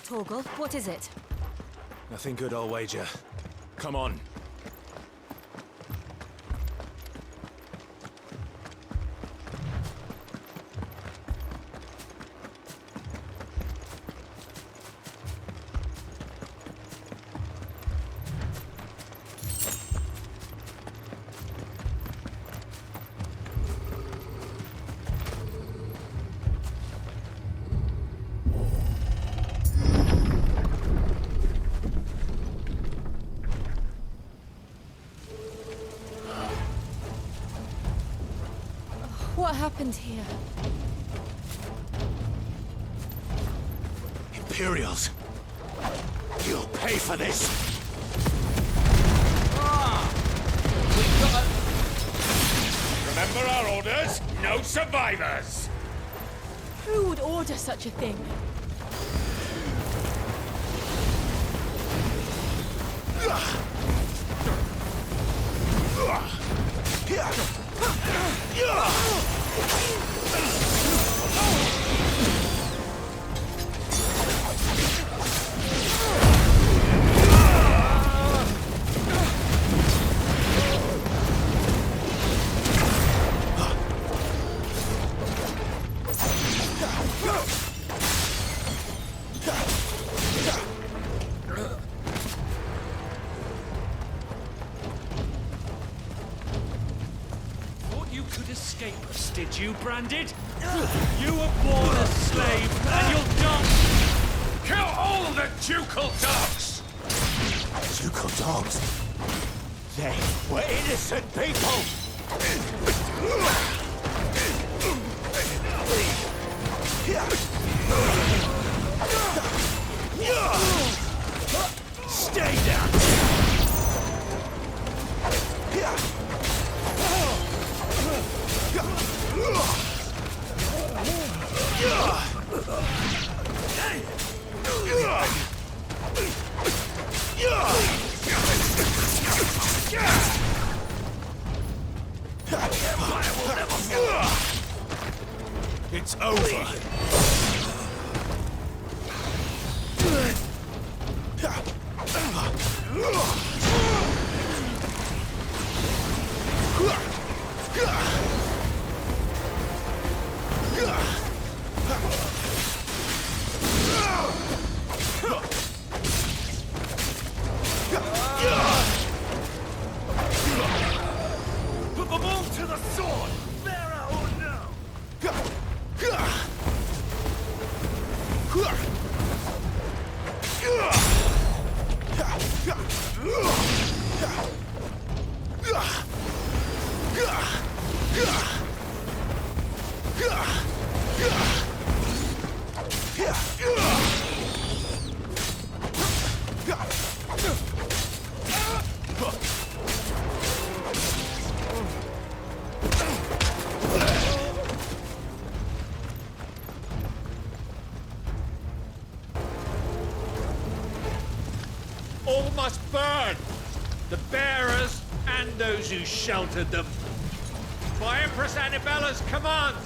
Torgal, what is it? Nothing good, I'll wager. Come on. What happened here? Imperials! You'll pay for this! Remember our orders? No survivors! Who would order such a thing? Escape us, did you, Branded? You were born a slave, and you'll die! Kill all the ducal dogs! Ducal dogs? They were innocent people! Stay down! It's over. Put them all to the sword! Bearer or no! All must burn! The bearers and those who sheltered them. By Empress Annabella's command!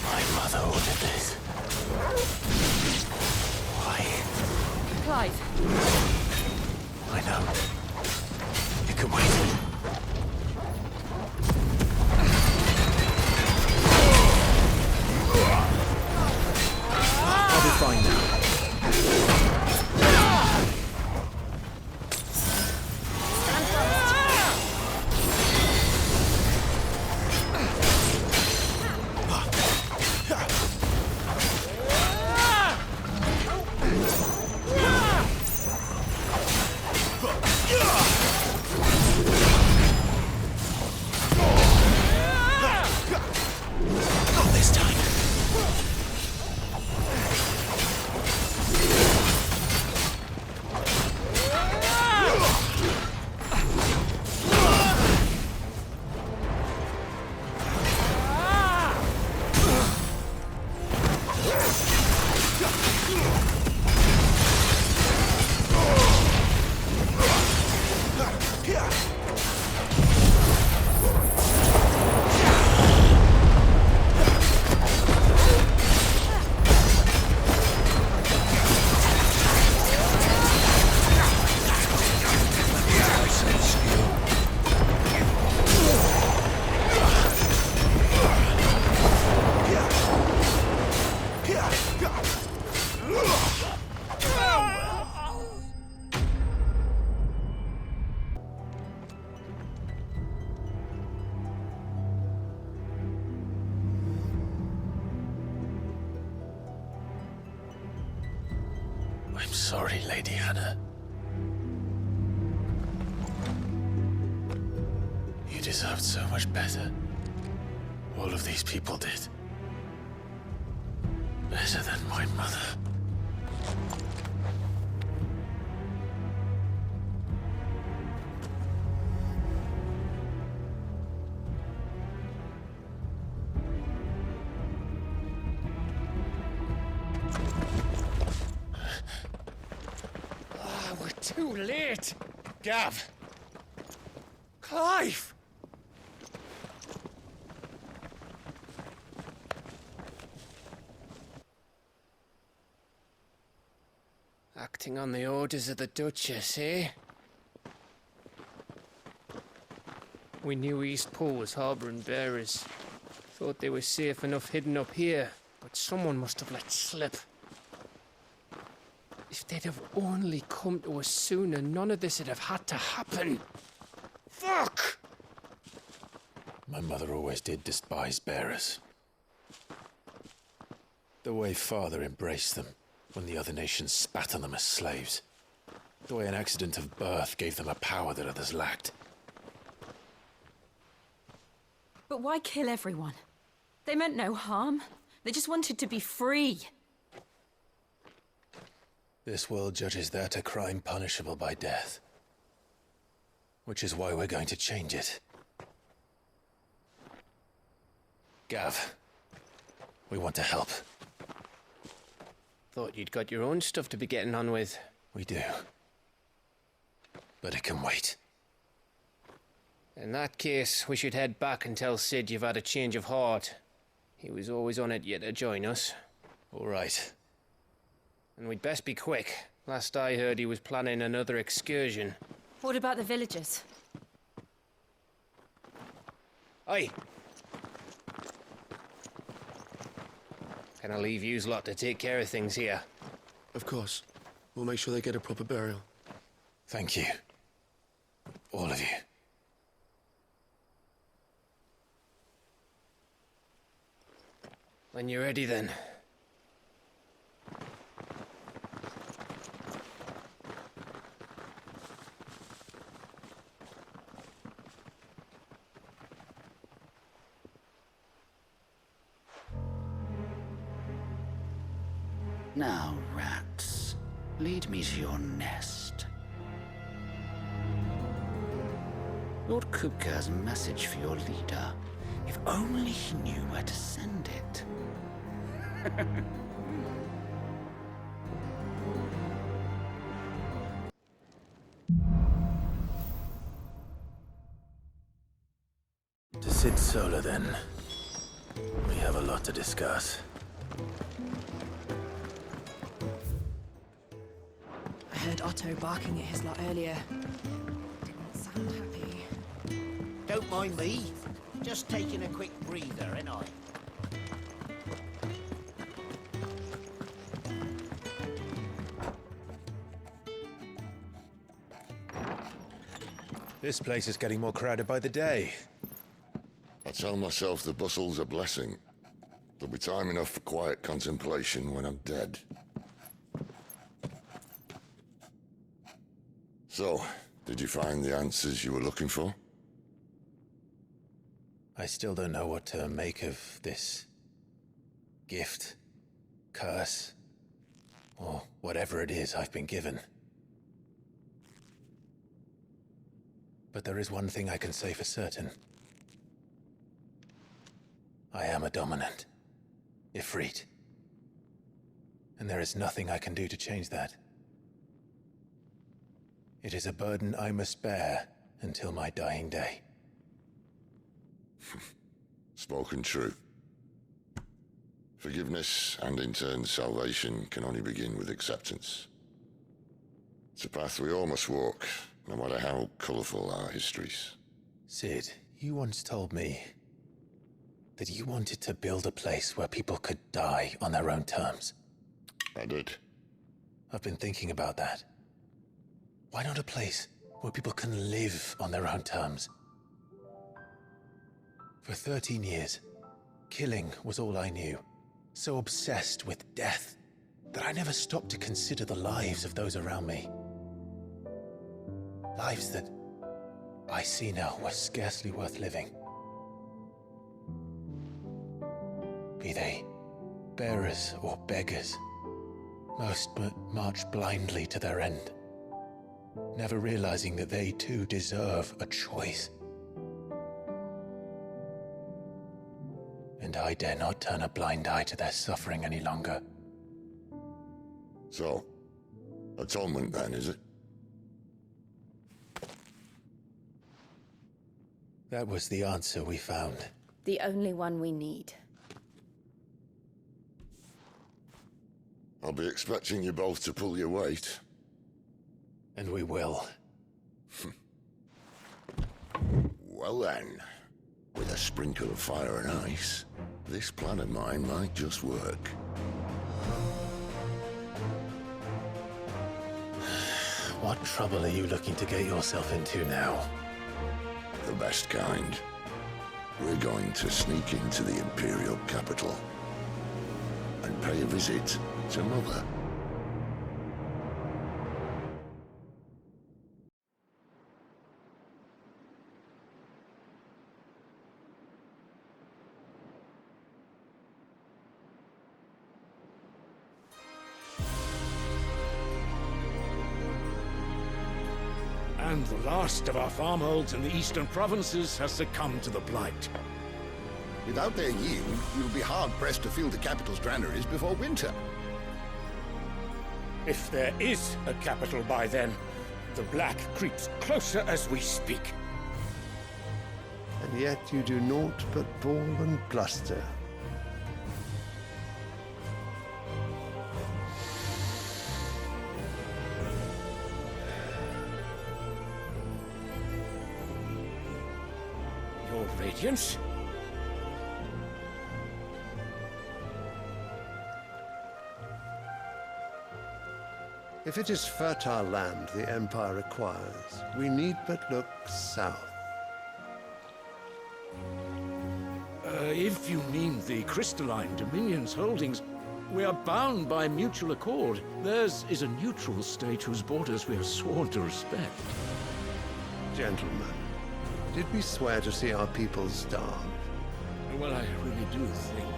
My mother ordered this. Why? Clive. I know. You can wait. I'll be fine now. Stand fast. I'm sorry, Lady Hannah. You deserved so much better. All of these people did. Better than my mother. We're too late. Gav. Clive. Acting on the orders of the Duchess, eh? We knew Eastpool was harbouring bearers. Thought they were safe enough hidden up here, but someone must have let slip. If they'd have only come to us sooner, none of this would have had to happen. Fuck! My mother always did despise bearers. The way Father embraced them when the other nations spat on them as slaves. The way an accident of birth gave them a power that others lacked. But why kill everyone? They meant no harm. They just wanted to be free. This world judges that a crime punishable by death. Which is why we're going to change it. Gav, we want to help. Thought you'd got your own stuff to be getting on with. We do. But it can wait. In that case, we should head back and tell Sid you've had a change of heart. He was always on it yet to join us. All right. And we'd best be quick. Last I heard, he was planning another excursion. What about the villagers? Aye. Can I leave yous lot to take care of things here? Of course. We'll make sure they get a proper burial. Thank you. All of you. When you're ready, then. Now, rats, lead me to your nest. Lord Kupka has a message for your leader. If only he knew where to send it. To Sid Solar, then. We have a lot to discuss. I heard Otto barking at his lot earlier. Didn't sound happy. Don't mind me. Just taking a quick breather, ain't I? This place is getting more crowded by the day. I tell myself the bustle's a blessing. There'll be time enough for quiet contemplation when I'm dead. So, did you find the answers you were looking for? I still don't know what to make of this gift, curse, or whatever it is I've been given. But there is one thing I can say for certain. I am a dominant, Ifrit. And there is nothing I can do to change that. It is a burden I must bear until my dying day. Spoken true. Forgiveness and in turn salvation can only begin with acceptance. It's a path we all must walk, no matter how colourful our histories. Sid, you once told me that you wanted to build a place where people could die on their own terms. I did. I've been thinking about that. Why not a place where people can live on their own terms? For 13 years, killing was all I knew. So obsessed with death. that I never stopped to consider the lives of those around me. Lives that I see now were scarcely worth living. Be they bearers or beggars, most march blindly to their end, never realizing that they too deserve a choice. And I dare not turn a blind eye to their suffering any longer. So, atonement then, is it? That was the answer we found. The only one we need. I'll be expecting you both to pull your weight. And we will. Well then, with a sprinkle of fire and ice, this plan of mine might just work. What trouble are you looking to get yourself into now? The best kind. We're going to sneak into the Imperial capital and pay a visit to Mother. And the last of our farmholds in the eastern provinces has succumbed to the blight. Without their yield, you'll be hard-pressed to fill the capital's granaries before winter. If there is a capital by then, the black creeps closer as we speak. And yet you do naught but bawl and bluster. Your Radiance? If it is fertile land the Empire requires, we need but look south. If you mean the crystalline Dominion's holdings, we are bound by mutual accord. Theirs is a neutral state whose borders we have sworn to respect. Gentlemen, did we swear to see our people starve? Well, I really do think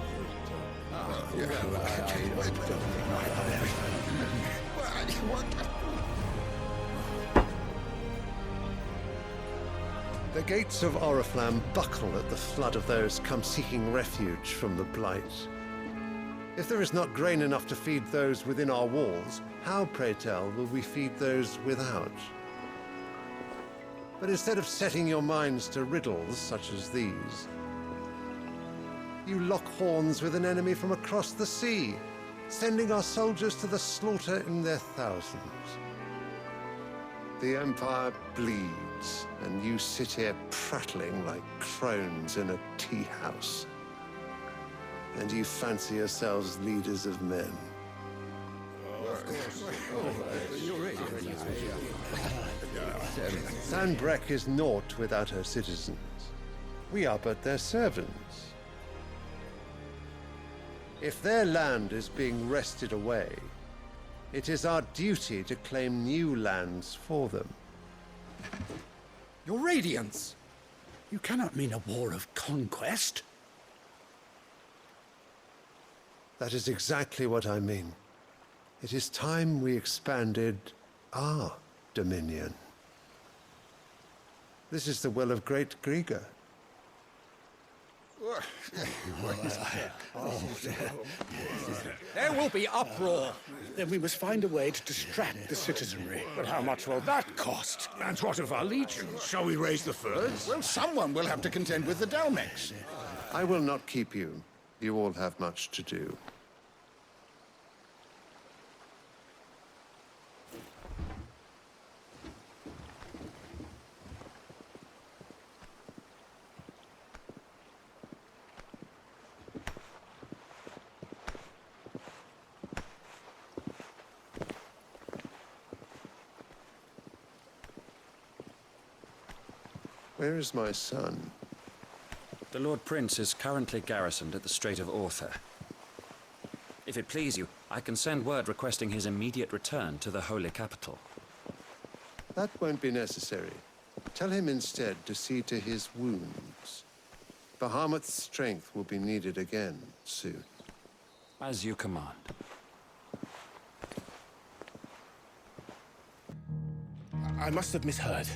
The gates of Oriflamme buckle at the flood of those come seeking refuge from the blight. If there is not grain enough to feed those within our walls, how, pray tell, will we feed those without? But instead of setting your minds to riddles such as these, you lock horns with an enemy from across the sea, sending our soldiers to the slaughter in their thousands. The Empire bleeds, and you sit here prattling like crones in a tea house. And you fancy yourselves leaders of men. Sanbreque is naught without her citizens. We are but their servants. If their land is being wrested away, it is our duty to claim new lands for them. Your Radiance! You cannot mean a war of conquest. That is exactly what I mean. It is time we expanded our dominion. This is the will of great Grieger. There will be uproar. Then we must find a way to distract the citizenry. But how much will that cost? And what of our legions? Shall we raise the furs? Well, someone will have to contend with the Dalmex. I will not keep you. You all have much to do. Where is my son? The Lord Prince is currently garrisoned at the Strait of Arthur. If it please you, I can send word requesting his immediate return to the Holy Capital. That won't be necessary. Tell him instead to see to his wounds. Bahamut's strength will be needed again soon. As you command. I must have misheard.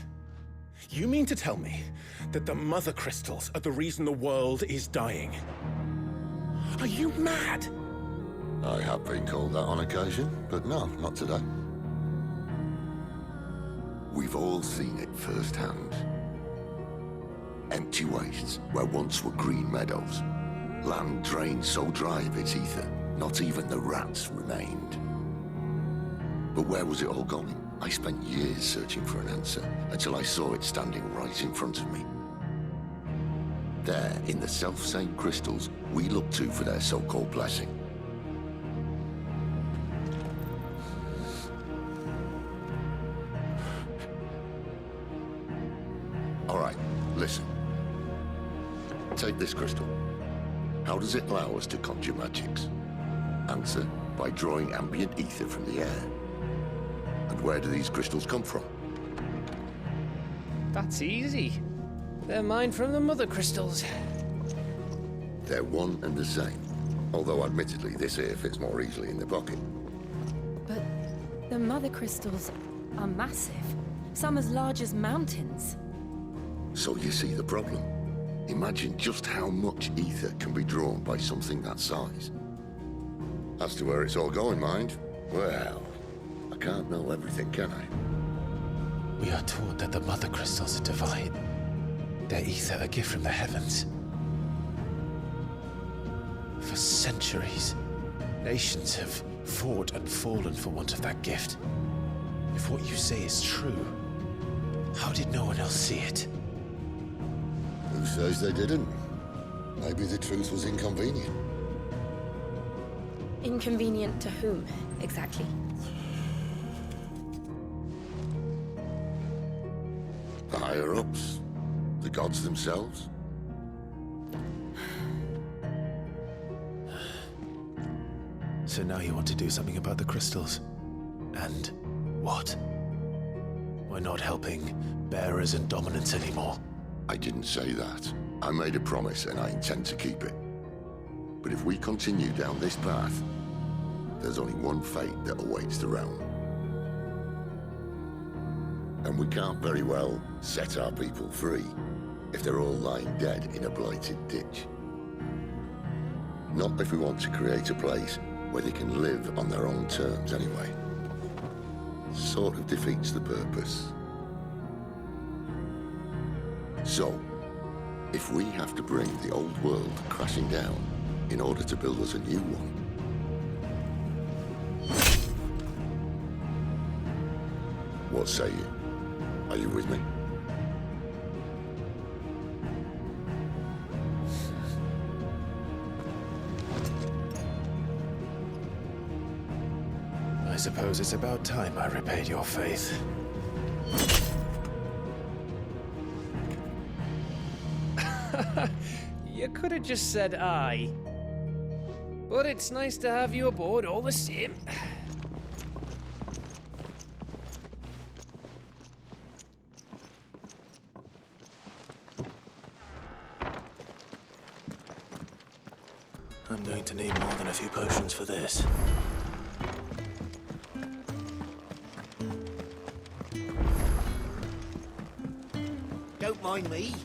You mean to tell me that the mother crystals are the reason the world is dying? Are you mad? I have been called that on occasion, but no, not today. We've all seen it firsthand. Empty wastes where once were green meadows. Land drained so dry of its ether, not even the rats remained. But where was it all going? I spent years searching for an answer, until I saw it standing right in front of me. There, in the self-same crystals we look to for their so-called blessing. All right, listen. Take this crystal. How does it allow us to conjure magics? Answer, by drawing ambient ether from the air. And where do these crystals come from? That's easy. They're mine from the mother crystals. They're one and the same. Although admittedly, this here fits more easily in the pocket. But the mother crystals are massive. Some as large as mountains. So you see the problem. Imagine just how much ether can be drawn by something that size. As to where it's all going, mind, well, I can't know everything, can I? We are taught that the mother crystals are divine. Their ether a gift from the heavens. For centuries, nations have fought and fallen for want of that gift. If what you say is true, how did no one else see it? Who says they didn't? Maybe the truth was inconvenient. Inconvenient to whom, exactly? The higher-ups? The gods themselves? So now you want to do something about the crystals? And what? We're not helping bearers and dominants anymore. I didn't say that. I made a promise and I intend to keep it. But if we continue down this path, there's only one fate that awaits the realm. And we can't very well set our people free if they're all lying dead in a blighted ditch. Not if we want to create a place where they can live on their own terms anyway. Sort of defeats the purpose. So, if we have to bring the old world crashing down in order to build us a new one, what say you? Are you with me? I suppose it's about time I repaid your faith. You could have just said aye. But it's nice to have you aboard all the same. I'm going to need more than a few potions for this. Don't mind me.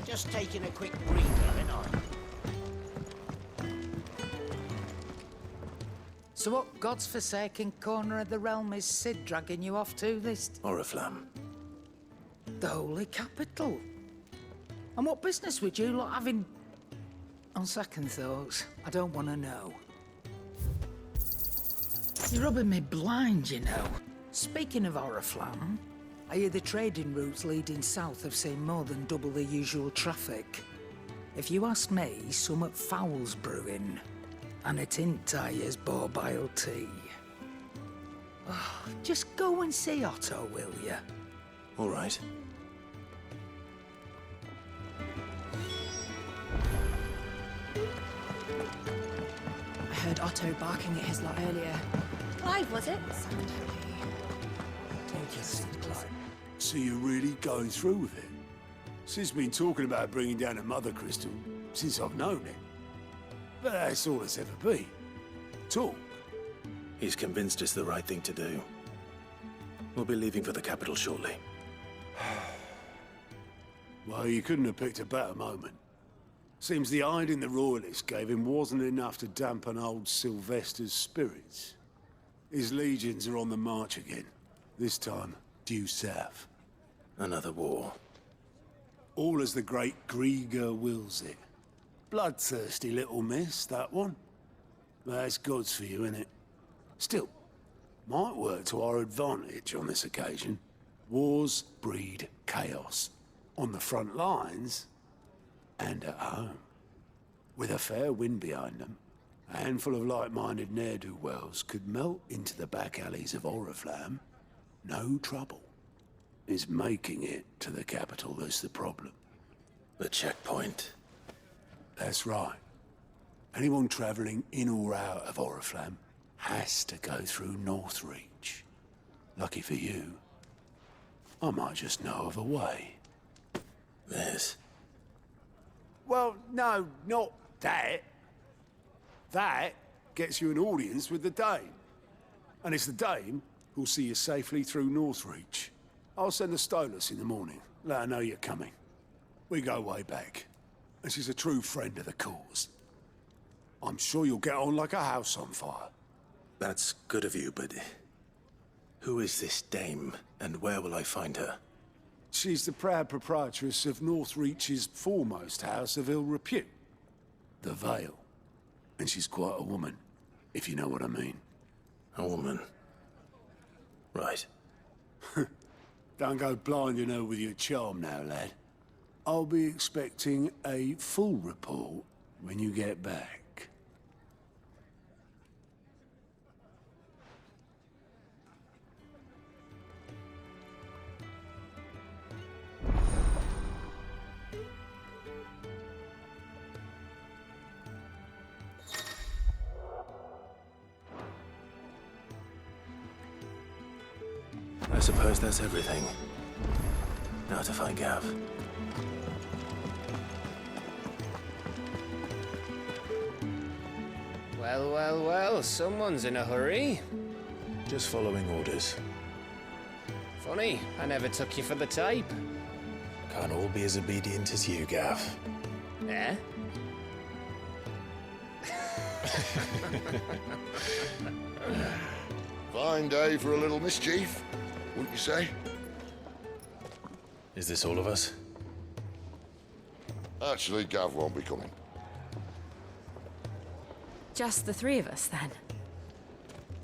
Just taking a quick breather, ain't I? So what God's forsaken corner of the realm is Sid dragging you off to this? Oriflamme. The Holy Capital. And what business would you lot having? On second thoughts, I don't want to know. You're rubbing me blind, you know. Speaking of Oriflamme, I hear the trading routes leading south have seen more than double the usual traffic. If you ask me, summat foul's brewing. And it ain't Tyre's borbile tea. Oh, just go and see Otto, will you? All right. I heard Otto barking at his lot earlier. Clive, was it? Sound happy. Take your seat, Clive. So you're really going through with it? Sid's been talking about bringing down a mother crystal since I've known it. But that's all it's ever been. Talk. He's convinced it's the right thing to do. We'll be leaving for the capital shortly. Well, you couldn't have picked a better moment. Seems the hiding the royalists gave him wasn't enough to dampen old Sylvester's spirits. His legions are on the march again. This time, due south. Another war. All as the great Grieger wills it. Bloodthirsty little miss, that one. That's God's for you, innit? Still, might work to our advantage on this occasion. Wars breed chaos. On the front lines, and at home. With a fair wind behind them, a handful of like-minded ne'er-do-wells could melt into the back alleys of Oriflamme. No trouble. It's making it to the capital that's the problem. The checkpoint. That's right. Anyone travelling in or out of Oriflamme has to go through Northreach. Lucky for you, I might just know of a way. This? Well, no, not that. That gets you an audience with the Dame. And it's the Dame who'll see you safely through Northreach. I'll send the Stolas in the morning, let her know you're coming. We go way back, and she's a true friend of the cause. I'm sure you'll get on like a house on fire. That's good of you, but who is this Dame, and where will I find her? She's the proud proprietress of Northreach's foremost house of ill repute, the Vale. And she's quite a woman, if you know what I mean. A woman? Right. Don't go blinding her with your charm now, lad. I'll be expecting a full report when you get back. I suppose that's everything. Now to find Gav. Well, well, well, someone's in a hurry. Just following orders. Funny, I never took you for the type. Can't all be as obedient as you, Gav. Eh? Fine day for a little mischief, wouldn't you say? Is this all of us? Actually, Gav won't be coming. Just the three of us, then?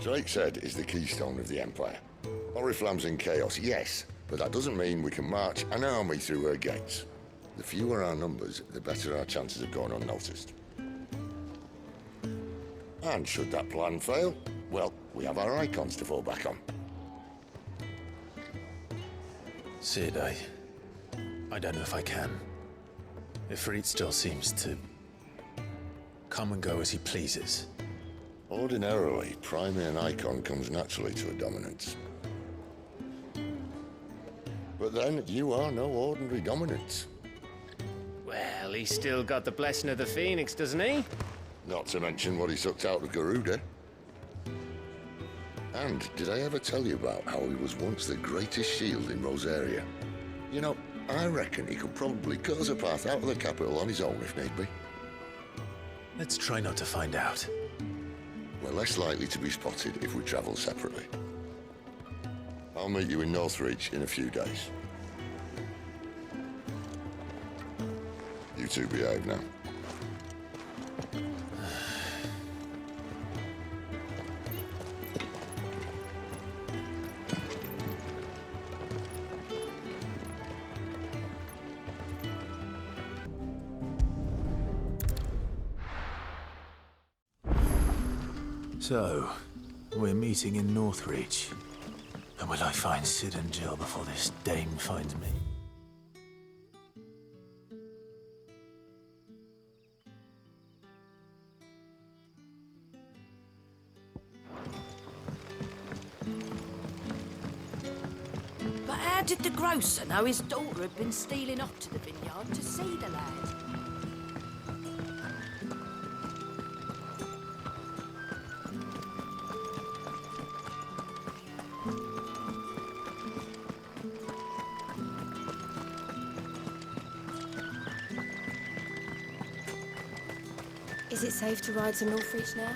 Drake's Head is the keystone of the Empire. Oriflamme's in chaos, yes, but that doesn't mean we can march an army through her gates. The fewer our numbers, the better our chances of going unnoticed. And should that plan fail, well, we have our icons to fall back on. Sid, I don't know if I can. Ifrit still seems to come and go as he pleases. Ordinarily, priming an icon comes naturally to a dominance. But then, you are no ordinary dominance. Well, he's still got the blessing of the Phoenix, doesn't he? Not to mention what he sucked out of Garuda. And did I ever tell you about how he was once the greatest shield in Rosaria? You know, I reckon he could probably cause a path out of the capital on his own if need be. Let's try not to find out. We're less likely to be spotted if we travel separately. I'll meet you in Northreach in a few days. You two behave now. So, we're meeting in Northreach. And will I find Sid and Jill before this Dame finds me? did the grocer know his daughter had been stealing off to the vineyard to see the lad? Is it safe to ride to Northreach now?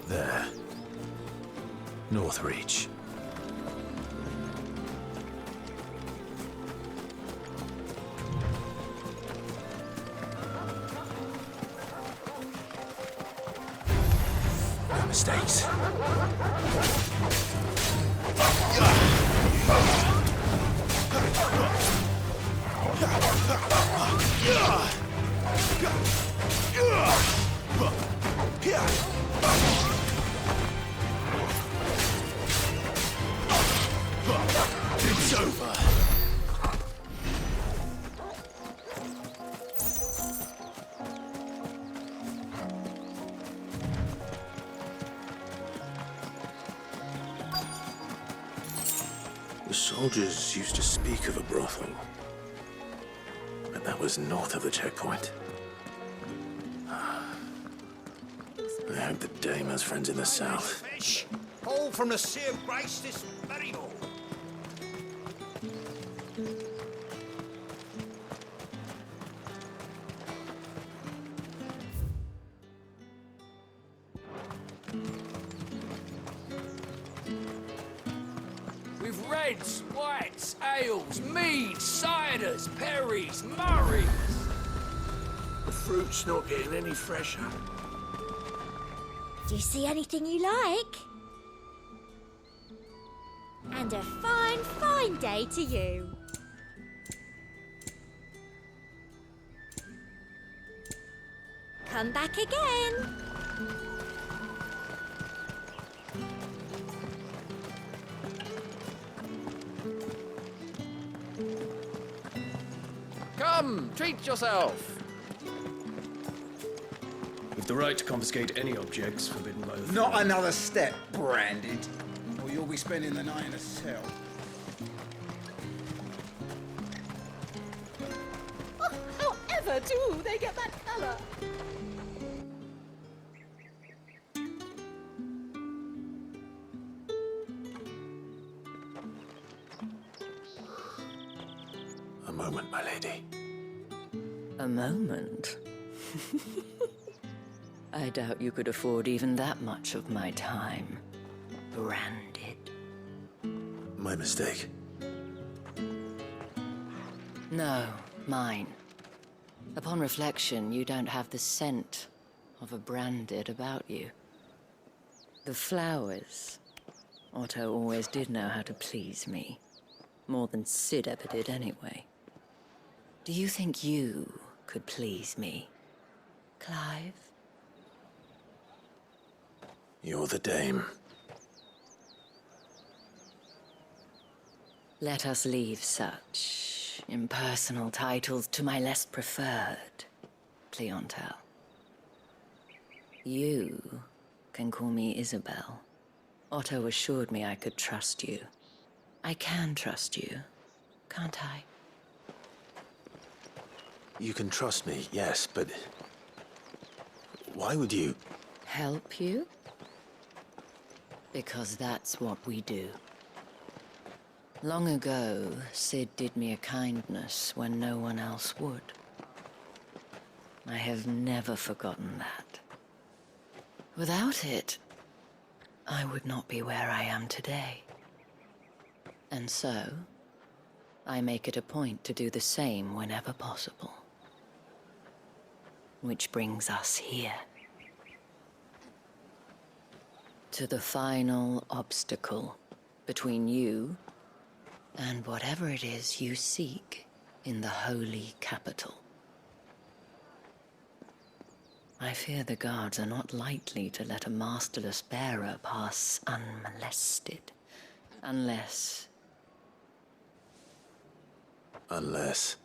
There. Northreach. No mistakes. It's over. The soldiers used to speak of a brothel, but that was north of the checkpoint. I hope the dame has friends in the south. Fish, all from the Sea of Grace this very morning. With reds, whites, ales, meads, ciders, perries, murrays. The fruit's not getting any fresher. Do you see anything you like? And a fine, fine day to you. Come back again. Come, treat yourself. With the right to confiscate any objects forbidden by the... Not another step, branded, or you'll be spending the night in a cell. Oh, however do they get that colour? A moment, my lady. A moment? I doubt you could afford even that much of my time. Branded. My mistake. No, mine. Upon reflection, you don't have the scent of a branded about you. The flowers. Otto always did know how to please me. More than Sid ever did anyway. Do you think you could please me, Clive? You're the dame. Let us leave such impersonal titles to my less preferred clientele. You can call me Isabel. Otto assured me I could trust you. I can trust you, can't I? You can trust me, yes, but why would you? Help you? Because that's what we do. Long ago, Sid did me a kindness when no one else would. I have never forgotten that. Without it, I would not be where I am today. And so, I make it a point to do the same whenever possible. Which brings us here. To the final obstacle between you and whatever it is you seek in the holy capital. I fear the guards are not likely to let a masterless bearer pass unmolested. Unless... Unless...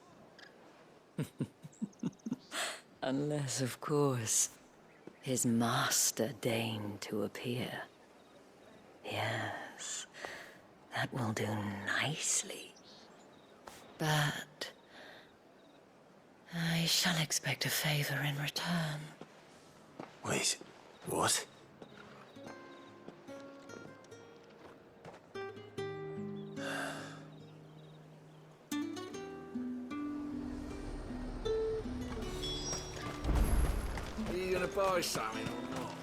Unless, of course, his master deigned to appear. Yes, that will do nicely. But I shall expect a favor in return. Wait, what? Are you gonna buy something or not?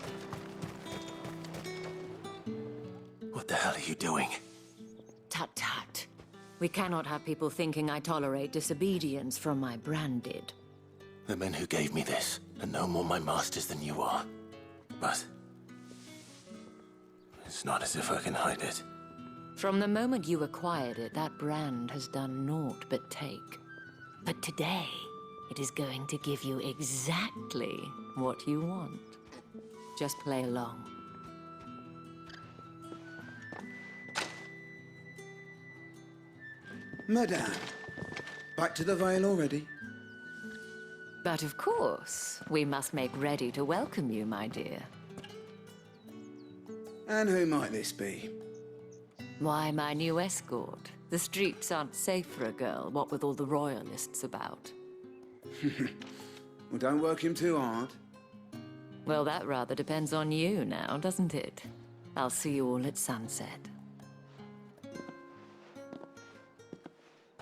What the hell are you doing? Tut tut. We cannot have people thinking I tolerate disobedience from my branded. The men who gave me this are no more my masters than you are. But it's not as if I can hide it. From the moment you acquired it, that brand has done naught but take. But today, it is going to give you exactly what you want. Just play along. Madame, back to the Vale already? But of course, we must make ready to welcome you, my dear. And who might this be? Why, my new escort. The streets aren't safe for a girl, what with all the royalists about. Well, don't work him too hard. Well, that rather depends on you now, doesn't it? I'll see you all at sunset.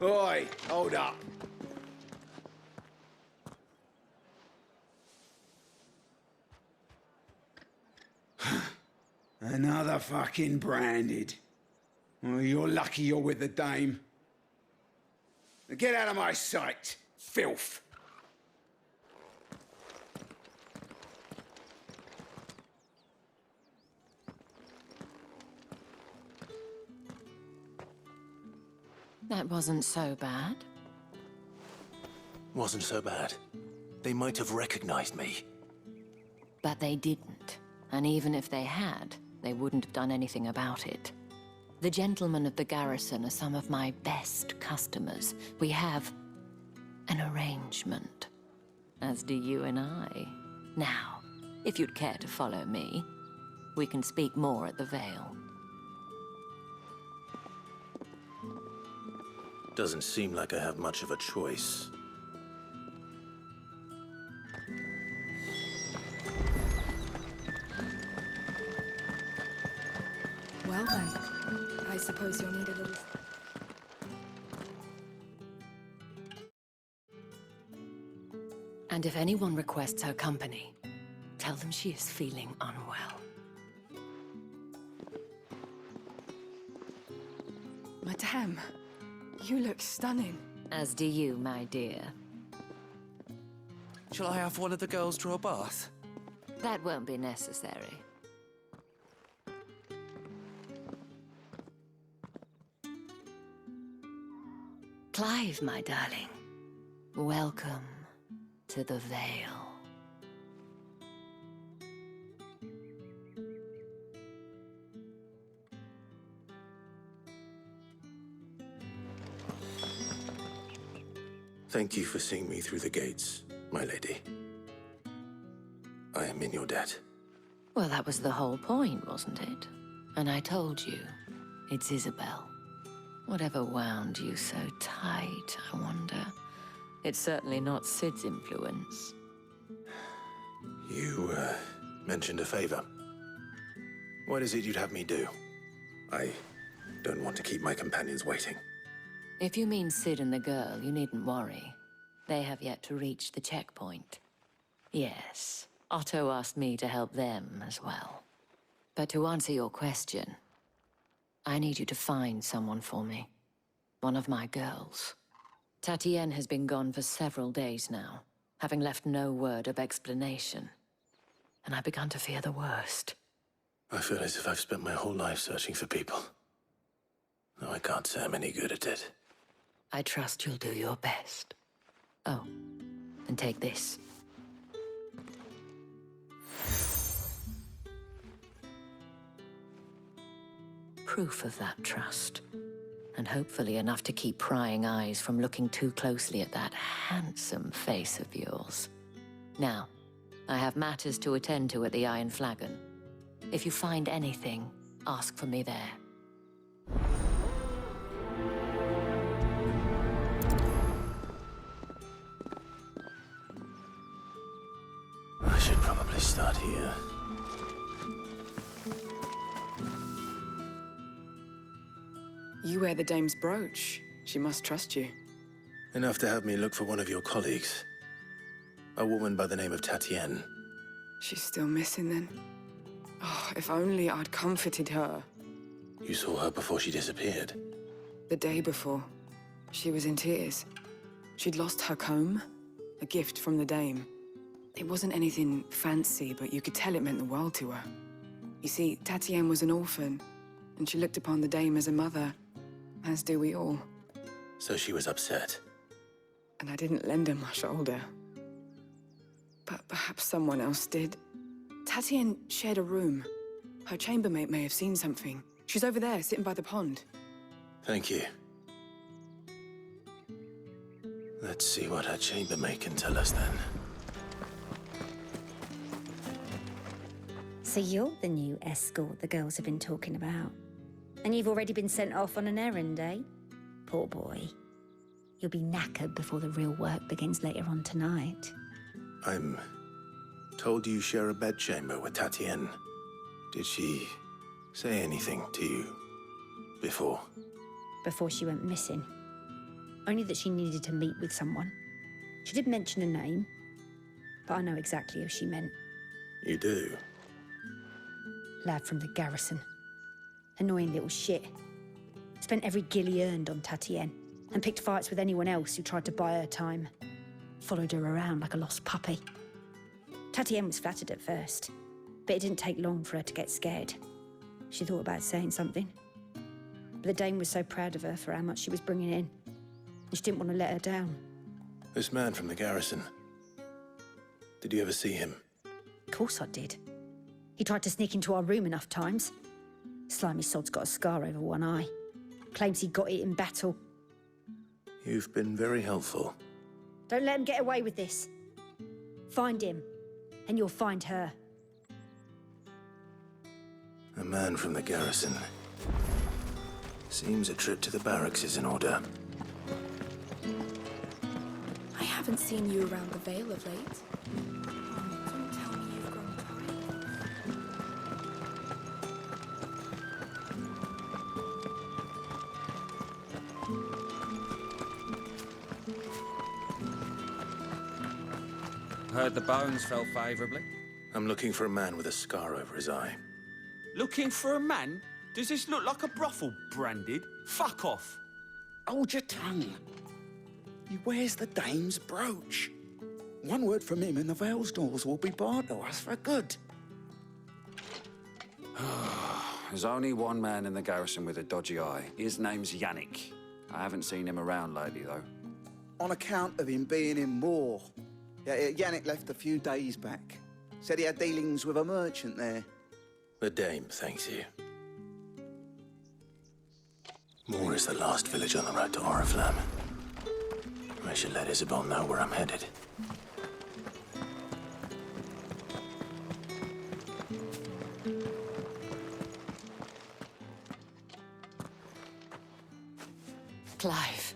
Oi, hold up. Another fucking branded. Well, you're lucky you're with the dame. Now get out of my sight, filth. That wasn't so bad. Wasn't so bad. They might have recognized me. But they didn't. And even if they had, they wouldn't have done anything about it. The gentlemen of the garrison are some of my best customers. We have an arrangement, as do you and I. Now, if you'd care to follow me, we can speak more at the Vale. Doesn't seem like I have much of a choice. Well then, I suppose you'll need a little... And if anyone requests her company, tell them she is feeling unwell. Madame, you look stunning. As do you, my dear. Shall I have one of the girls draw a bath? That won't be necessary. Clive, my darling. Welcome to the Vale. Thank you for seeing me through the gates, my lady. I am in your debt. Well, that was the whole point, wasn't it? And I told you, it's Isabel. Whatever wound you so tight, I wonder. It's certainly not Sid's influence. You, mentioned a favor. What is it you'd have me do? I don't want to keep my companions waiting. If you mean Sid and the girl, you needn't worry. They have yet to reach the checkpoint. Yes, Otto asked me to help them as well. But to answer your question, I need you to find someone for me. One of my girls. Tatienne has been gone for several days now, having left no word of explanation. And I've begun to fear the worst. I feel as if I've spent my whole life searching for people. Though I can't say I'm any good at it. I trust you'll do your best. Oh, and take this. Proof of that trust. And hopefully enough to keep prying eyes from looking too closely at that handsome face of yours. Now, I have matters to attend to at the Iron Flagon. If you find anything, ask for me there. I should probably start here. You wear the dame's brooch. She must trust you. Enough to have me look for one of your colleagues. A woman by the name of Tatienne. She's still missing then. Oh, if only I'd comforted her. You saw her before she disappeared? The day before. She was in tears. She'd lost her comb, a gift from the dame. It wasn't anything fancy, but you could tell it meant the world to her. You see, Tatienne was an orphan, and she looked upon the dame as a mother, as do we all. So she was upset. And I didn't lend her my shoulder. But perhaps someone else did. Tatienne shared a room. Her chambermaid may have seen something. She's over there, sitting by the pond. Thank you. Let's see what her chambermaid can tell us then. So you're the new escort the girls have been talking about. And you've already been sent off on an errand, eh? Poor boy. You'll be knackered before the real work begins later on tonight. I'm told you share a bedchamber with Tatienne. Did she say anything to you before? Before she went missing. Only that she needed to meet with someone. She did mention a name, but I know exactly who she meant. You do? Lad from the garrison. Annoying little shit. Spent every gil he earned on Tatienne, and picked fights with anyone else who tried to buy her time. Followed her around like a lost puppy. Tatienne was flattered at first, but it didn't take long for her to get scared. She thought about saying something. But the dame was so proud of her for how much she was bringing in, and she didn't want to let her down. This man from the garrison. Did you ever see him? Of course I did. He tried to sneak into our room enough times. Slimy sod's got a scar over one eye. Claims he got it in battle. You've been very helpful. Don't let him get away with this. Find him, and you'll find her. A man from the garrison. Seems a trip to the barracks is in order. I haven't seen you around the Vale of late. Don't tell me you've grown Heard the bones fell favourably. I'm looking for a man with a scar over his eye. Looking for a man? Does this look like a brothel, Branded? Fuck off. Hold your tongue. He wears the dame's brooch. One word from him and the Vale's doors will be barred to us for good. There's only one man in the garrison with a dodgy eye. His name's Yannick. I haven't seen him around lately, though. On account of him being in war. Yeah, Yannick left a few days back. Said he had dealings with a merchant there. The dame thanks you. Moor is the last village on the road to Oriflamme. I should let Isabel know where I'm headed. Clive,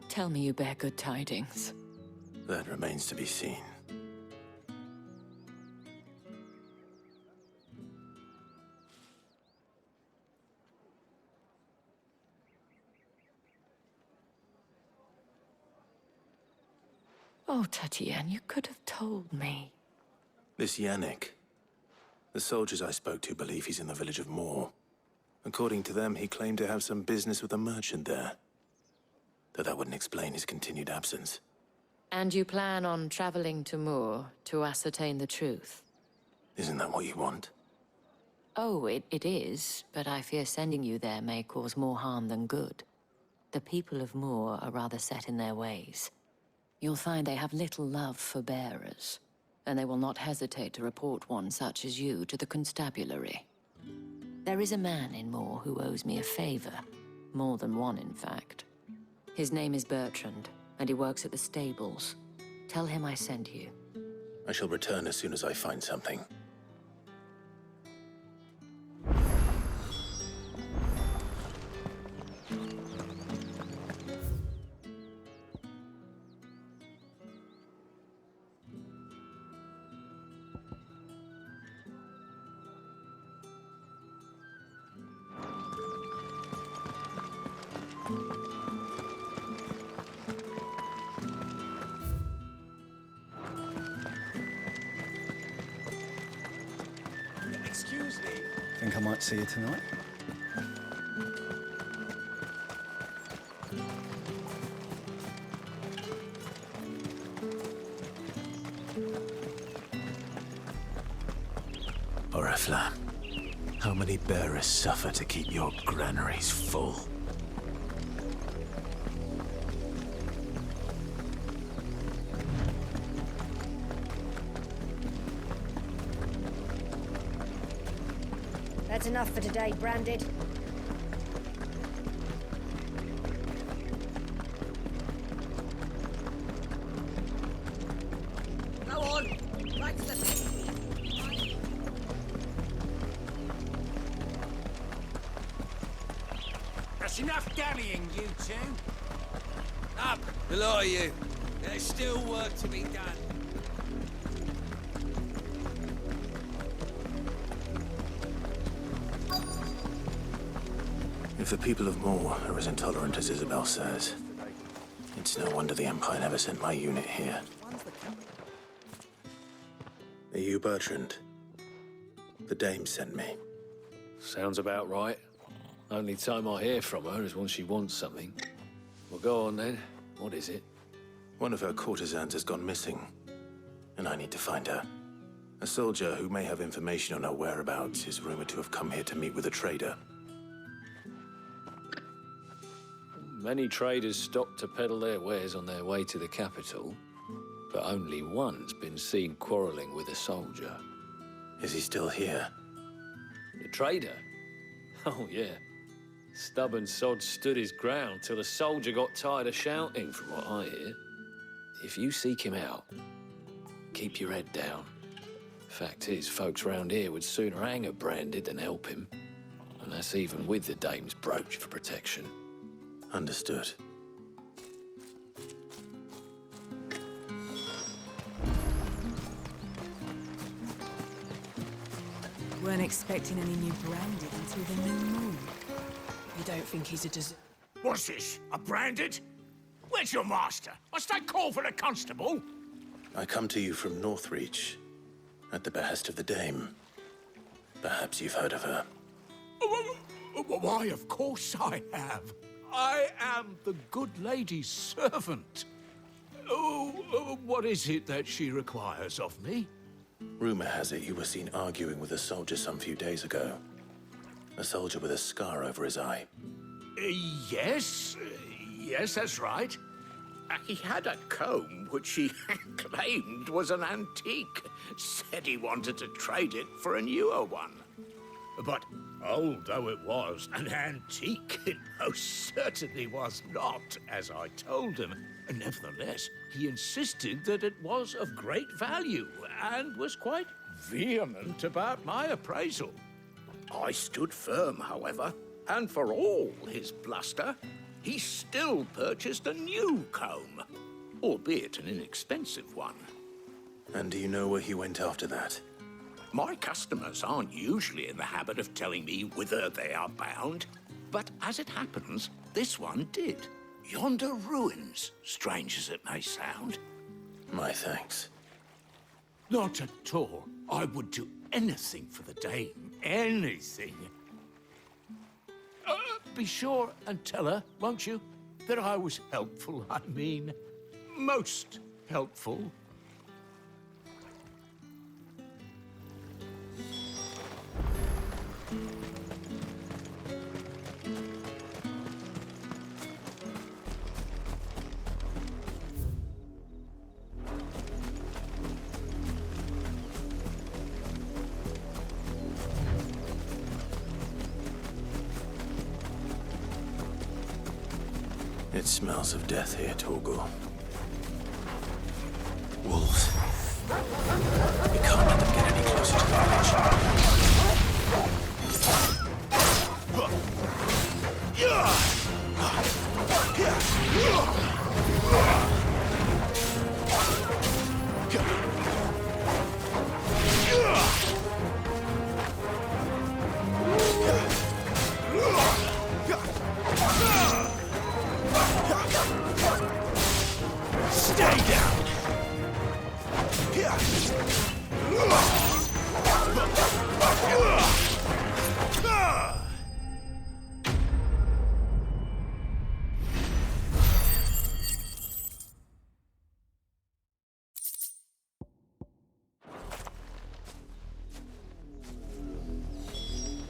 tell me you bear good tidings. That remains to be seen. Oh, Tatien, you could have told me. This Yannick. The soldiers I spoke to believe he's in the village of Moor. According to them, he claimed to have some business with a merchant there. Though that wouldn't explain his continued absence. And you plan on traveling to Moor to ascertain the truth? Isn't that what you want? Oh, it is, but I fear sending you there may cause more harm than good. The people of Moor are rather set in their ways. You'll find they have little love for bearers, and they will not hesitate to report one such as you to the constabulary. There is a man in Moor who owes me a favor. More than one, in fact. His name is Bertrand, and he works at the stables. Tell him I sent you. I shall return as soon as I find something. Excuse me. Think I might see you tonight? Oriflamme, how many bearers suffer to keep your granaries full? That's enough for today, Branded. Go on! Back to the pit. That's enough dallying, you two. Up, the lot of you. There's still work to be done. If the people of Moor are as intolerant as Isabel says, it's no wonder the Empire never sent my unit here. Are you Bertrand? The dame sent me. Sounds about right. Only time I hear from her is when she wants something. Well, go on then. What is it? One of her courtesans has gone missing, and I need to find her. A soldier who may have information on her whereabouts is rumored to have come here to meet with a trader. Many traders stop to peddle their wares on their way to the capital, but only one's been seen quarreling with a soldier. Is he still here? The trader? Oh, yeah. Stubborn sod stood his ground till the soldier got tired of shouting, from what I hear. If you seek him out, keep your head down. Fact is, folks round here would sooner hang a Branded than help him. And that's even with the dame's brooch for protection. Understood. Weren't expecting any new Branded until the new moon. You don't think he's a What's this? A Branded? Where's your master? Must I call for the constable? I come to you from Northreach, at the behest of the dame. Perhaps you've heard of her. Why, of course I have. I am the good lady's servant. Oh, what is it that she requires of me? Rumor has it you were seen arguing with a soldier some few days ago. A soldier with a scar over his eye. Yes, that's right. He had a comb which he claimed was an antique. Said he wanted to trade it for a newer one. But old though it was, an antique it most certainly was not, as I told him. Nevertheless, he insisted that it was of great value and was quite vehement about my appraisal. I stood firm, however, and for all his bluster, he still purchased a new comb, albeit an inexpensive one. And do you know where he went after that? My customers aren't usually in the habit of telling me whither they are bound, but as it happens, this one did. Yonder ruins, strange as it may sound. My thanks. Not at all. I would do anything for the dame. Anything. Be sure and tell her, won't you, that I was helpful. I mean, most helpful. It smells of death here, Torgor. Wolves. We can't let them get any closer to the Stay down!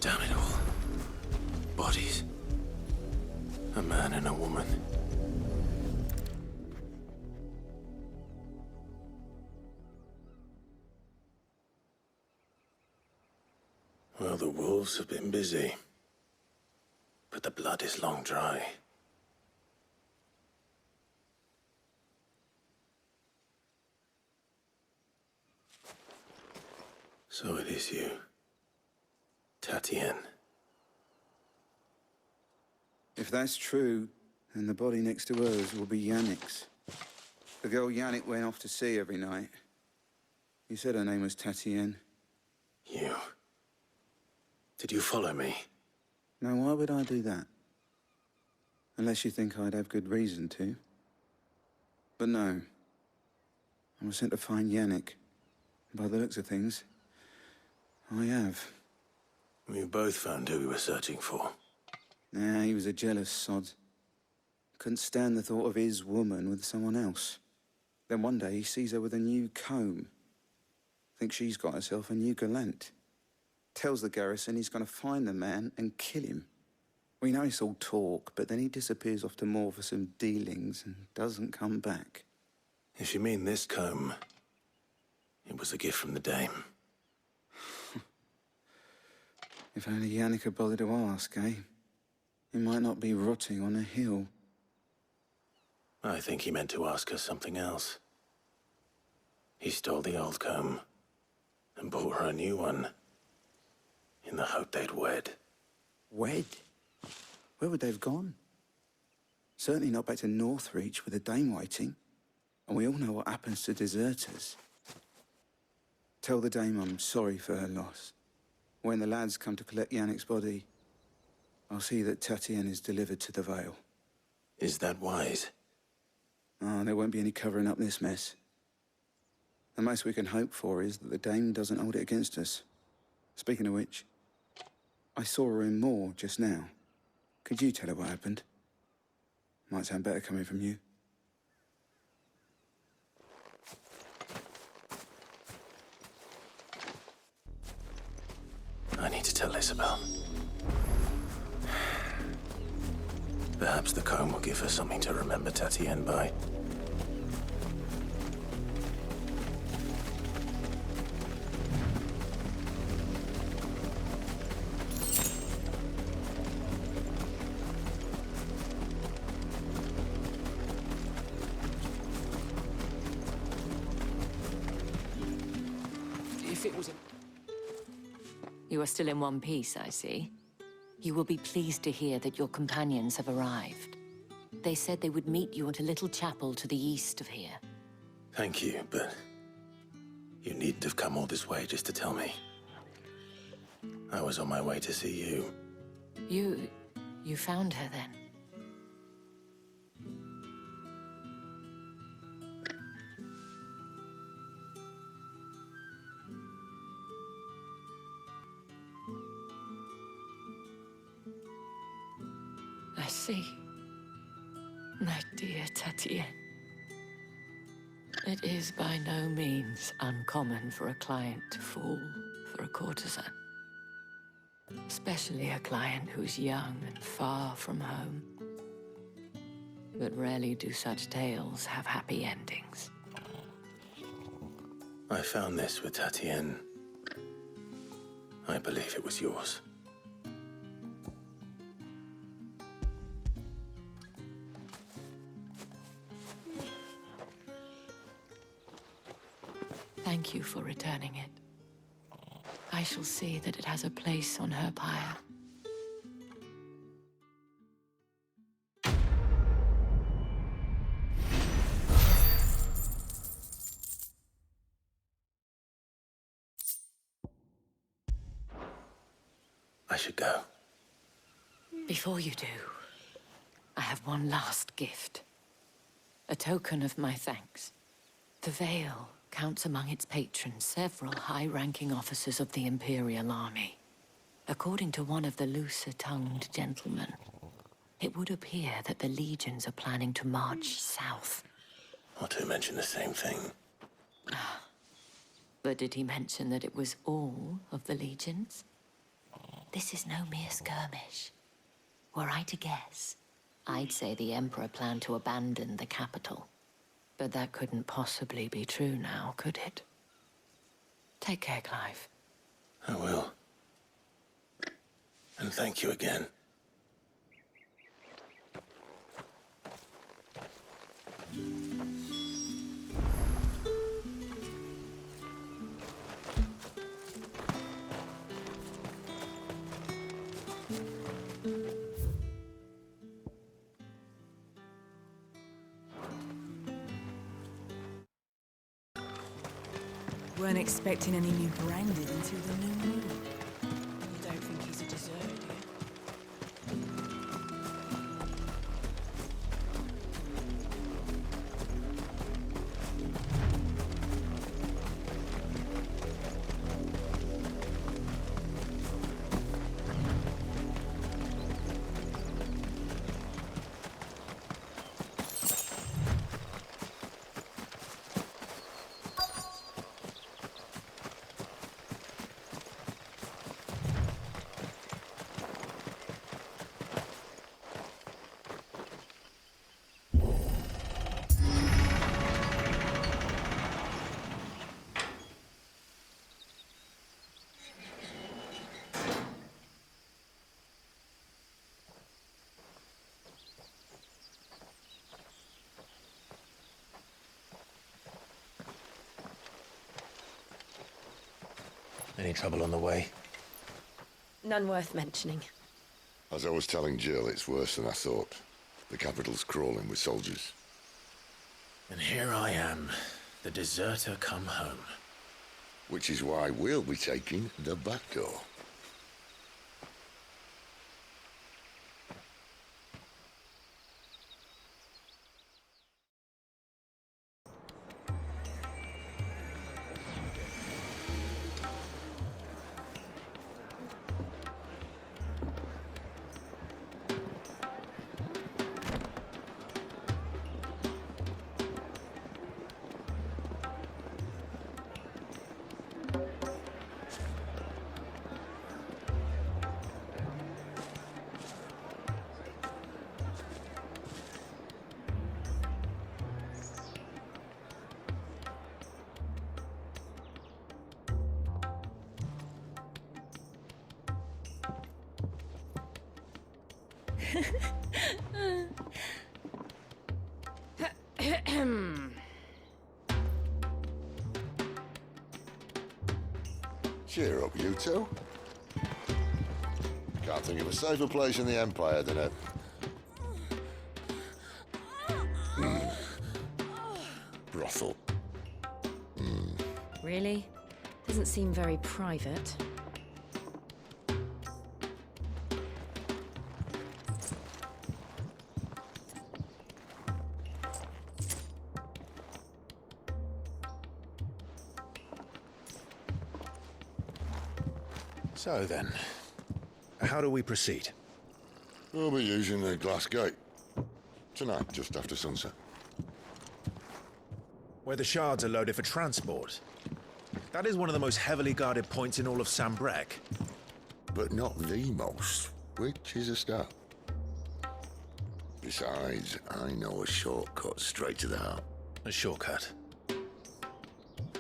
Damn it all. Bodies. A man and a woman. Well, the wolves have been busy, but the blood is long dry. So it is you, Tatien. If that's true, then the body next to hers will be Yannick's. The girl Yannick went off to see every night. You said her name was Tatien. You. Did you follow me? Now, why would I do that? Unless you think I'd have good reason to. But no. I was sent to find Yannick. By the looks of things, I have. We both found who we were searching for. Nah, he was a jealous sod. Couldn't stand the thought of his woman with someone else. Then one day he sees her with a new comb. Thinks she's got herself a new gallant. Tells the garrison he's going to find the man and kill him. We know it's all talk, but then he disappears off to Moor for some dealings and doesn't come back. If you mean this comb, it was a gift from the dame. If only Yannick had bothered to ask, eh? He might not be rotting on a hill. I think he meant to ask her something else. He stole the old comb and bought her a new one in the hope they'd wed. Wed? Where would they have gone? Certainly not back to Northreach with a dame waiting. And we all know what happens to deserters. Tell the dame I'm sorry for her loss. When the lads come to collect Yannick's body, I'll see that Tatien is delivered to the Vale. Is that wise? Oh, there won't be any covering up this mess. The most we can hope for is that the dame doesn't hold it against us. Speaking of which, I saw her in Moor just now. Could you tell her what happened? Might sound better coming from you. I need to tell Isabel. Perhaps the comb will give her something to remember Tatien by. You are still in one piece, I see. You will be pleased to hear that your companions have arrived. They said they would meet you at a little chapel to the east of here. Thank you, but you needn't have come all this way just to tell me. I was on my way to see you. You found her then? I see. My dear Tatien. It is by no means uncommon for a client to fall for a courtesan. Especially a client who's young and far from home. But rarely do such tales have happy endings. I found this with Tatien. I believe it was yours. Thank you for returning it. I shall see that it has a place on her pyre. I should go. Before you do, I have one last gift. A token of my thanks. The Veil counts among its patrons several high-ranking officers of the Imperial Army. According to one of the looser-tongued gentlemen, it would appear that the legions are planning to march south. Otto mentioned the same thing. But did he mention that it was all of the legions? This is no mere skirmish. Were I to guess, I'd say the Emperor planned to abandon the capital. But that couldn't possibly be true now, could it? Take care, Clive. I will. And thank you again. Weren't expecting any new branded until the new moon. You don't think he's a deserter, do you? Any trouble on the way? None worth mentioning. As I was telling Jill, it's worse than I thought. The capital's crawling with soldiers. And here I am, the deserter come home. Which is why we'll be taking the back door. Cheer up, you two. Can't think of a safer place in the Empire than a... brothel. Really? Doesn't seem very private. So then, how do we proceed? We'll be using the glass gate. Tonight, just after sunset. Where the shards are loaded for transport. That is one of the most heavily guarded points in all of Sambrec. But not the most, which is a start. Besides, I know a shortcut straight to the heart. A shortcut?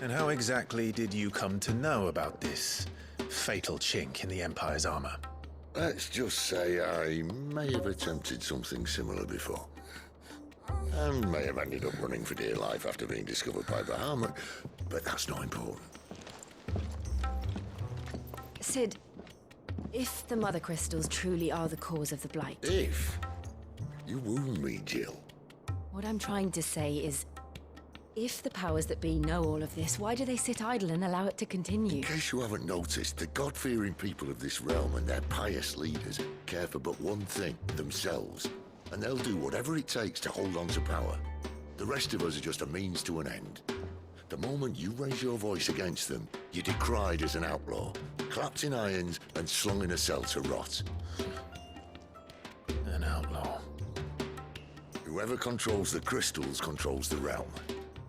And how exactly did you come to know about this fatal chink in the Empire's armor? Let's just say I may have attempted something similar before. And may have ended up running for dear life after being discovered by Bahamut, but that's not important. Sid, if the Mother Crystals truly are the cause of the Blight... If? You wound me, Jill. What I'm trying to say is, if the powers that be know all of this, why do they sit idle and allow it to continue? In case you haven't noticed, the God-fearing people of this realm and their pious leaders care for but one thing, themselves. And they'll do whatever it takes to hold on to power. The rest of us are just a means to an end. The moment you raise your voice against them, you're decried as an outlaw, clapped in irons and slung in a cell to rot. An outlaw. Whoever controls the crystals controls the realm.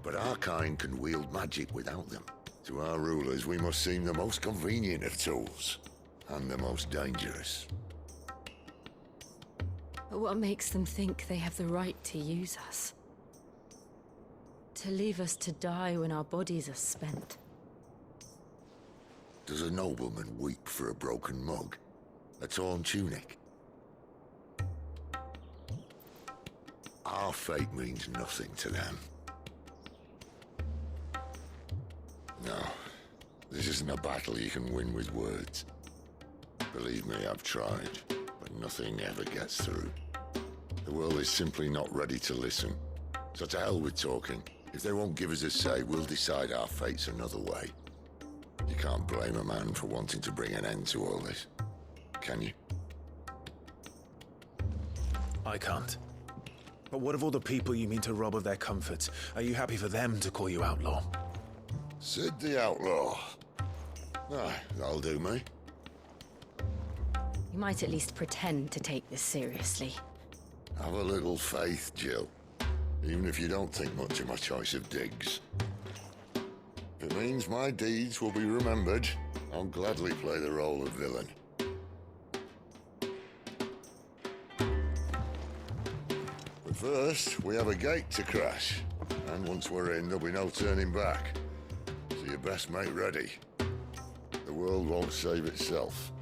But our kind can wield magic without them. To our rulers, we must seem the most convenient of tools, and the most dangerous. But what makes them think they have the right to use us? To leave us to die when our bodies are spent? Does a nobleman weep for a broken mug? A torn tunic? Our fate means nothing to them. No, this isn't a battle you can win with words. Believe me, I've tried, but nothing ever gets through. The world is simply not ready to listen. So to hell with talking. If they won't give us a say, we'll decide our fates another way. You can't blame a man for wanting to bring an end to all this, can you? I can't. But what of all the people you mean to rob of their comforts? Are you happy for them to call you outlaw? Sid the Outlaw. Aye, that'll do me. You might at least pretend to take this seriously. Have a little faith, Jill. Even if you don't think much of my choice of digs. If it means my deeds will be remembered, I'll gladly play the role of villain. But first, we have a gate to crash. And once we're in, there'll be no turning back. So you best make ready. The world won't save itself.